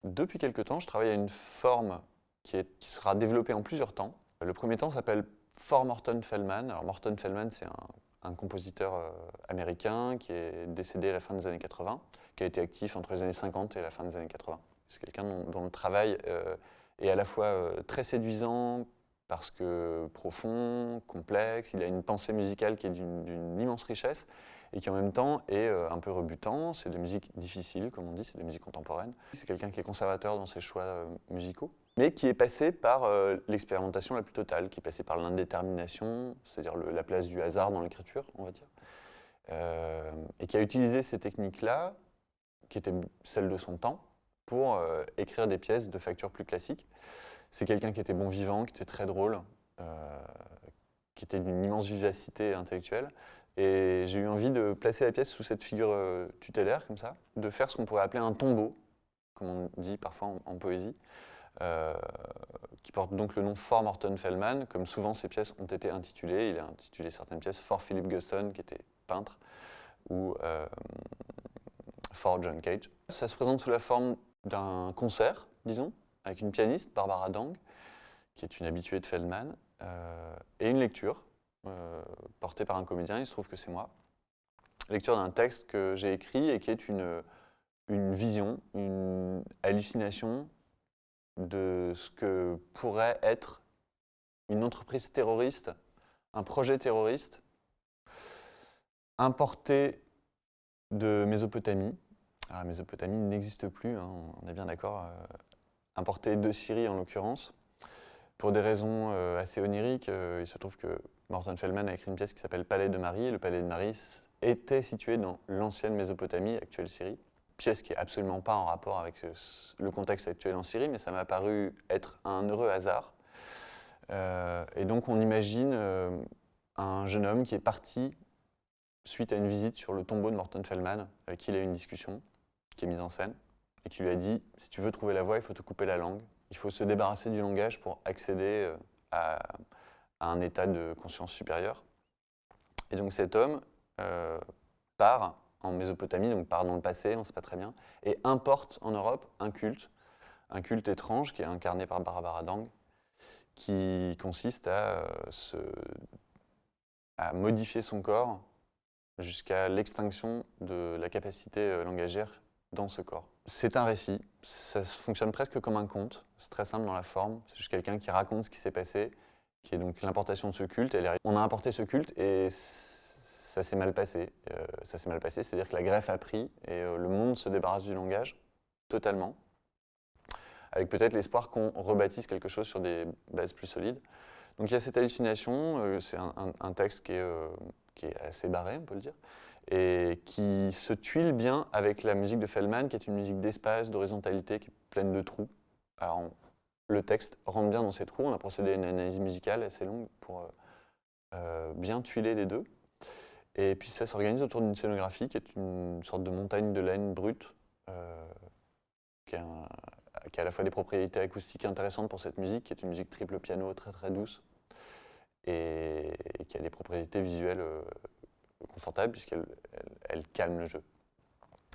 Depuis quelque temps, je travaille à une forme qui sera développée en plusieurs temps. Le premier temps s'appelle For Morton Feldman. Alors Morton Feldman, c'est un compositeur américain qui est décédé à la fin des années 80, qui a été actif entre les années 50 et la fin des années 80. C'est quelqu'un dont le travail est à la fois très séduisant, parce que profond, complexe, il a une pensée musicale qui est d'une immense richesse, et qui en même temps est un peu rebutant. C'est de la musique difficile, comme on dit, c'est de la musique contemporaine. C'est quelqu'un qui est conservateur dans ses choix musicaux, mais qui est passé par l'expérimentation la plus totale, qui est passé par l'indétermination, c'est-à-dire la place du hasard dans l'écriture, on va dire, et qui a utilisé ces techniques-là, qui étaient celles de son temps, pour écrire des pièces de facture plus classique. C'est quelqu'un qui était bon vivant, qui était très drôle, qui était d'une immense vivacité intellectuelle. Et j'ai eu envie de placer la pièce sous cette figure tutélaire, comme ça, de faire ce qu'on pourrait appeler un tombeau, comme on dit parfois en poésie, qui porte donc le nom For Morton Feldman. Comme souvent ces pièces ont été intitulées, il a intitulé certaines pièces For Philip Guston, qui était peintre, ou For John Cage. Ça se présente sous la forme d'un concert, disons, avec une pianiste, Barbara Dang, qui est une habituée de Feldman, et une lecture portée par un comédien, il se trouve que c'est moi. Lecture d'un texte que j'ai écrit et qui est une vision, une hallucination de ce que pourrait être une entreprise terroriste, un projet terroriste importé de Mésopotamie. Alors, la Mésopotamie n'existe plus, hein, on est bien d'accord, importé de Syrie en l'occurrence. Pour des raisons assez oniriques, il se trouve que Morton Feldman a écrit une pièce qui s'appelle Palais de Marie, et le Palais de Marie était situé dans l'ancienne Mésopotamie, actuelle Syrie. Pièce qui n'est absolument pas en rapport avec le contexte actuel en Syrie, mais ça m'a paru être un heureux hasard. Et donc on imagine un jeune homme qui est parti suite à une visite sur le tombeau de Morton Feldman, avec qui il a eu une discussion, qui est mise en scène, et qui lui a dit « Si tu veux trouver la voie, il faut te couper la langue. Il faut se débarrasser du langage pour accéder à un état de conscience supérieure. » Et donc cet homme part en Mésopotamie, donc part dans le passé, on ne sait pas très bien, et importe en Europe un culte étrange qui est incarné par Barbara Dang, qui consiste à modifier son corps jusqu'à l'extinction de la capacité langagière dans ce corps. C'est un récit, ça fonctionne presque comme un conte, c'est très simple dans la forme, c'est juste quelqu'un qui raconte ce qui s'est passé, qui est donc l'importation de ce culte. On a importé ce culte et ça s'est mal passé. C'est-à-dire que la greffe a pris et le monde se débarrasse du langage, totalement, avec peut-être l'espoir qu'on rebâtisse quelque chose sur des bases plus solides. Donc il y a cette hallucination, c'est un texte qui est assez barré, on peut le dire, et qui se tuile bien avec la musique de Feldman, qui est une musique d'espace, d'horizontalité, qui est pleine de trous. Alors, le texte rentre bien dans ces trous, on a procédé à une analyse musicale assez longue pour bien tuiler les deux. Et puis ça s'organise autour d'une scénographie qui est une sorte de montagne de laine brute, qui a à la fois des propriétés acoustiques intéressantes pour cette musique, qui est une musique triple piano très très douce, et qui a des propriétés visuelles confortable puisqu'elle calme le jeu.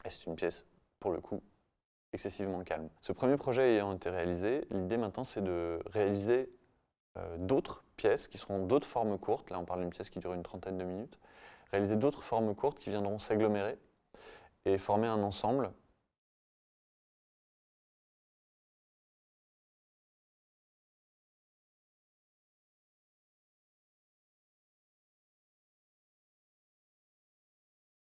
Et c'est une pièce, pour le coup, excessivement calme. Ce premier projet ayant été réalisé, l'idée maintenant c'est de réaliser d'autres pièces qui seront d'autres formes courtes. Là on parle d'une pièce qui dure une trentaine de minutes. Réaliser d'autres formes courtes qui viendront s'agglomérer et former un ensemble